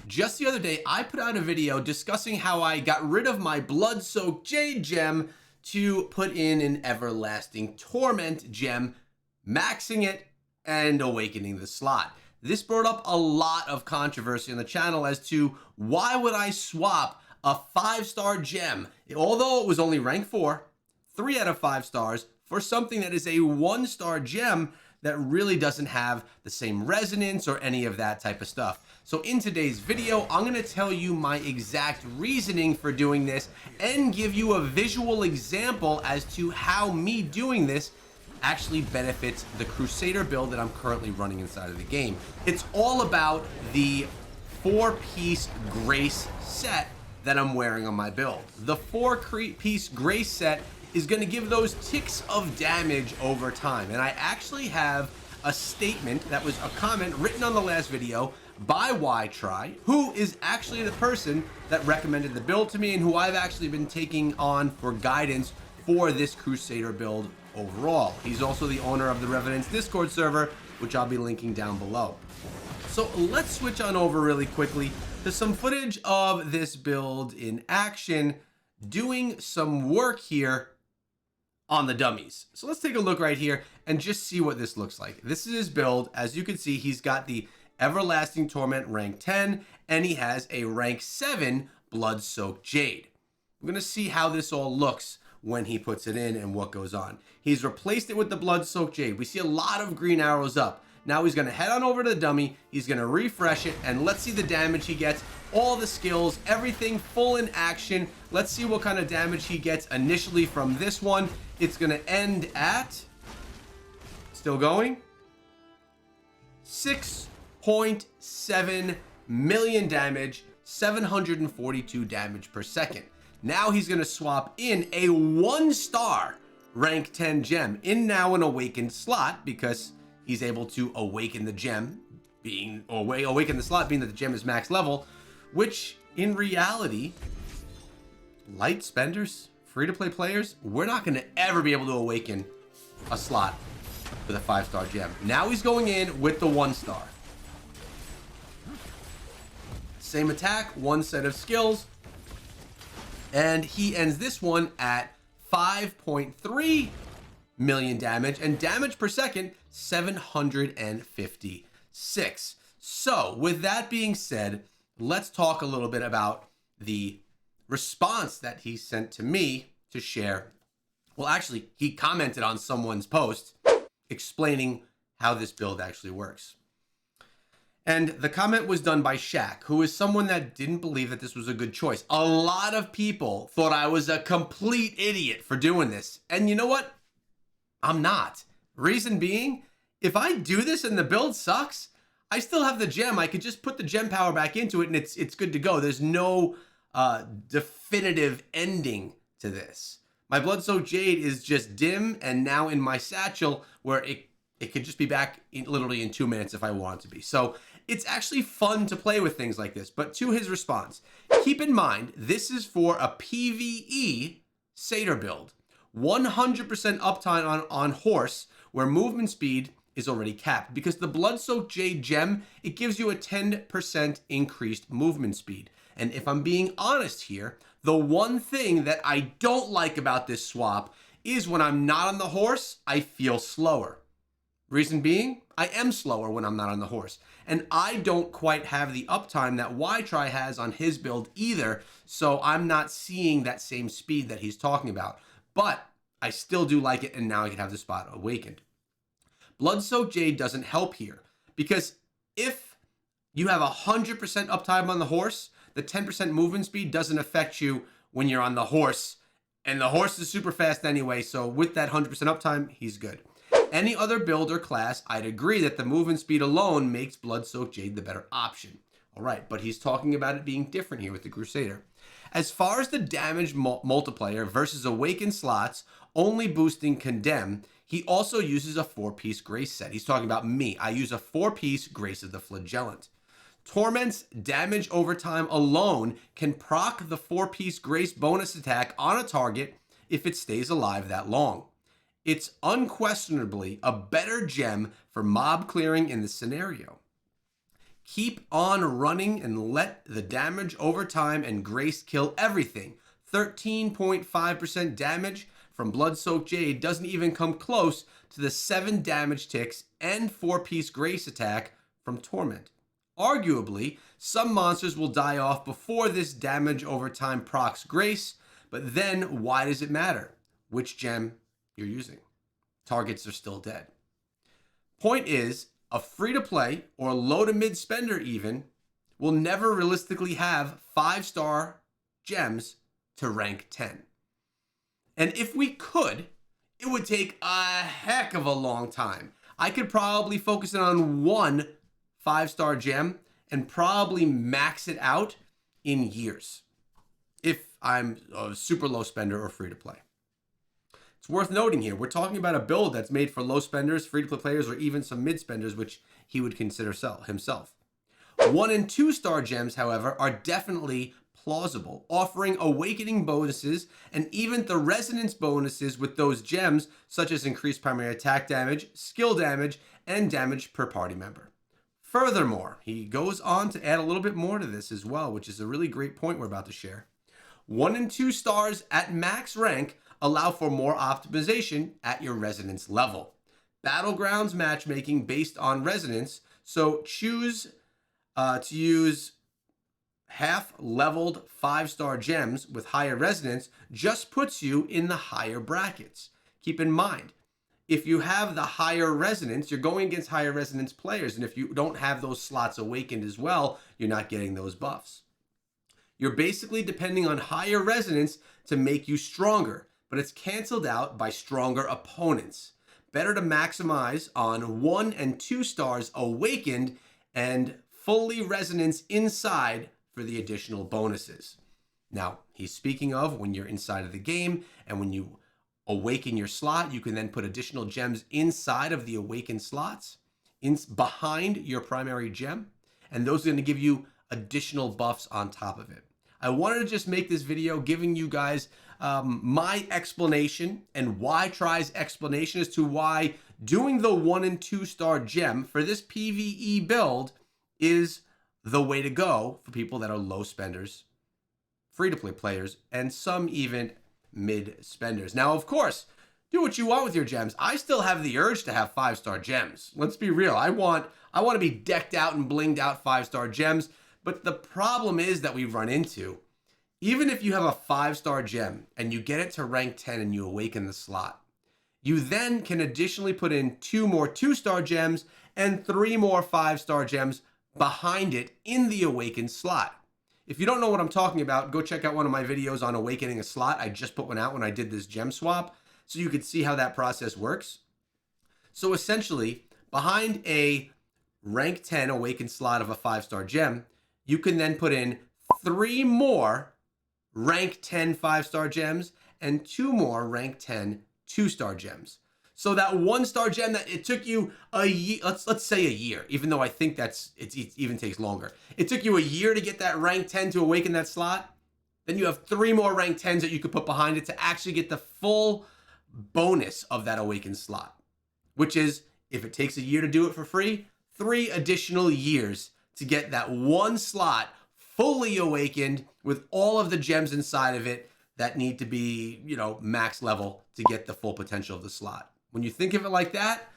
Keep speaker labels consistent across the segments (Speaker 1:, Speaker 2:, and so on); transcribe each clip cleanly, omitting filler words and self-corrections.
Speaker 1: Just the other day, I put out a video discussing how I got rid of my blood-soaked jade gem to put in an everlasting torment gem, maxing it and awakening the slot. This brought up a lot of controversy on the channel as to why would I swap a 5-star gem, although it was only rank 4, 3 out of 5 stars, for something that is a 1-star gem that really doesn't have the same resonance or any of that type of stuff. So in today's video, I'm going to tell you my exact reasoning for doing this and give you a visual example as to how me doing this actually benefits the Crusader build that I'm currently running inside of the game. It's all about the 4-piece Grace set that I'm wearing on my build. The 4-piece Grace set is going to give those ticks of damage over time. And I actually have a statement that was a comment written on the last video by YTry, who is actually the person that recommended the build to me and who I've actually been taking on for guidance for this Crusader build overall. He's also the owner of the Revenant's Discord server, which I'll be linking down below. So let's switch on over really quickly to some footage of this build in action, doing some work here on the dummies. So let's take a look right here and just see what this looks like. This is his build. As you can see, he's got the Everlasting Torment rank 10, and he has a rank 7 Blood-Soaked Jade. We're going to see how this all looks when he puts it in and what goes on. He's replaced it with the Blood-Soaked Jade. We see a lot of green arrows up. Now he's going to head on over to the dummy. He's going to refresh it, and let's see the damage he gets. All the skills, everything full in action. Let's see what kind of damage he gets initially from this one. It's going to end at, still going, 6.7 million damage, 742 damage per second. Now he's going to swap in a 1-star rank 10 gem in now an awakened slot, because he's able to awaken the gem, awaken the slot being that the gem is max level, which in reality, light spenders, free-to-play players, we're not going to ever be able to awaken a slot with a 5-star gem. Now he's going in with the 1-star. Same attack, 1 set of skills, and he ends this one at 5.3 million damage, and damage per second, 756. So with that being said, let's talk a little bit about the response that he sent to me to share. Well, actually, he commented on someone's post explaining how this build actually works. And the comment was done by Shaq, who is someone that didn't believe that this was a good choice. A lot of people thought I was a complete idiot for doing this. And you know what? I'm not. Reason being, if I do this and the build sucks, I still have the gem. I could just put the gem power back into it and it's good to go. There's no definitive ending to this. My Blood-Soaked Jade is just dim and now in my satchel, where it could just be back literally in 2 minutes if I want it to be. So it's actually fun to play with things like this. But to his response, keep in mind, this is for a PvE Satyr build. 100% uptime on horse, where movement speed is already capped, because the Blood-Soaked Jade gem, it gives you a 10% increased movement speed. And if I'm being honest here, the one thing that I don't like about this swap is when I'm not on the horse, I feel slower. Reason being, I am slower when I'm not on the horse. And I don't quite have the uptime that YTry has on his build either, so I'm not seeing that same speed that he's talking about. But I still do like it, and now I can have the spot awakened. Blood-Soaked Jade doesn't help here, because if you have 100% uptime on the horse, the 10% movement speed doesn't affect you when you're on the horse, and the horse is super fast anyway, so with that 100% uptime, he's good. Any other build or class, I'd agree that the movement speed alone makes Blood-Soaked Jade the better option. All right, but he's talking about it being different here with the Crusader. As far as the damage multiplier versus awakened slots, only boosting Condemn, he also uses a 4-piece Grace set. He's talking about me. I use a 4-piece Grace of the Flagellant. Torment's damage over time alone can proc the 4-piece Grace bonus attack on a target if it stays alive that long. It's unquestionably a better gem for mob clearing in this scenario. Keep on running and let the damage over time and grace kill everything. 13.5% damage from Blood-Soaked Jade doesn't even come close to the 7 damage ticks and 4-piece grace attack from Torment. Arguably, some monsters will die off before this damage over time procs grace, but then why does it matter which gem you're using? Targets are still dead. Point is, a free-to-play or low-to-mid spender even will never realistically have 5-star gems to rank 10. And if we could, it would take a heck of a long time. I could probably focus in on one 5-star gem and probably max it out in years if I'm a super low spender or free-to-play. It's worth noting here, we're talking about a build that's made for low spenders, free-to-play players, or even some mid-spenders, which he would consider himself. 1 and 2-star gems, however, are definitely plausible, offering awakening bonuses and even the resonance bonuses with those gems, such as increased primary attack damage, skill damage, and damage per party member. Furthermore, he goes on to add a little bit more to this as well, which is a really great point we're about to share. 1 and 2 stars at max rank allow for more optimization at your resonance level. Battlegrounds matchmaking based on resonance, so choose to use half-leveled 5-star gems with higher resonance just puts you in the higher brackets. Keep in mind, if you have the higher resonance, you're going against higher resonance players, and if you don't have those slots awakened as well, you're not getting those buffs. You're basically depending on higher resonance to make you stronger, but it's canceled out by stronger opponents. Better to maximize on 1 and 2 stars awakened and fully resonance inside for the additional bonuses. Now, he's speaking of when you're inside of the game and when you awaken your slot, you can then put additional gems inside of the awakened slots, behind your primary gem, and those are going to give you additional buffs on top of it. I wanted to just make this video giving you guys my explanation and YTry's explanation as to why doing the 1 and 2-star gem for this PvE build is the way to go for people that are low spenders, free-to-play players, and some even mid-spenders. Now, of course, do what you want with your gems. I still have the urge to have 5-star gems. Let's be real. I want to be decked out and blinged out 5-star gems. But the problem is that we run into, even if you have a 5-star gem and you get it to rank 10 and you awaken the slot, you then can additionally put in 2 more 2-star gems and 3 more 5-star gems behind it in the awakened slot. If you don't know what I'm talking about, go check out one of my videos on awakening a slot. I just put one out when I did this gem swap, so you could see how that process works. So essentially, behind a rank 10 awakened slot of a 5-star gem, you can then put in 3 more rank 10 5-star gems and 2 more rank 10 2-star gems. So that 1-star gem that it took you a year, let's say a year, even though I think it even takes longer. It took you a year to get that rank 10 to awaken that slot. Then you have 3 more rank 10s that you could put behind it to actually get the full bonus of that awakened slot, which is, if it takes a year to do it for free, 3 additional years to get that 1 slot fully awakened with all of the gems inside of it that need to be, max level to get the full potential of the slot. When you think of it like that,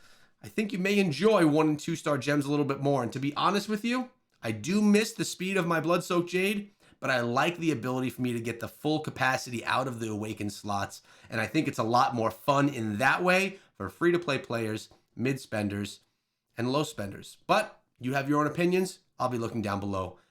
Speaker 1: I think you may enjoy 1 and 2-star gems a little bit more. And to be honest with you, I do miss the speed of my Blood-Soaked Jade, but I like the ability for me to get the full capacity out of the awakened slots. And I think it's a lot more fun in that way for free-to-play players, mid-spenders, and low spenders. But you have your own opinions. I'll be looking down below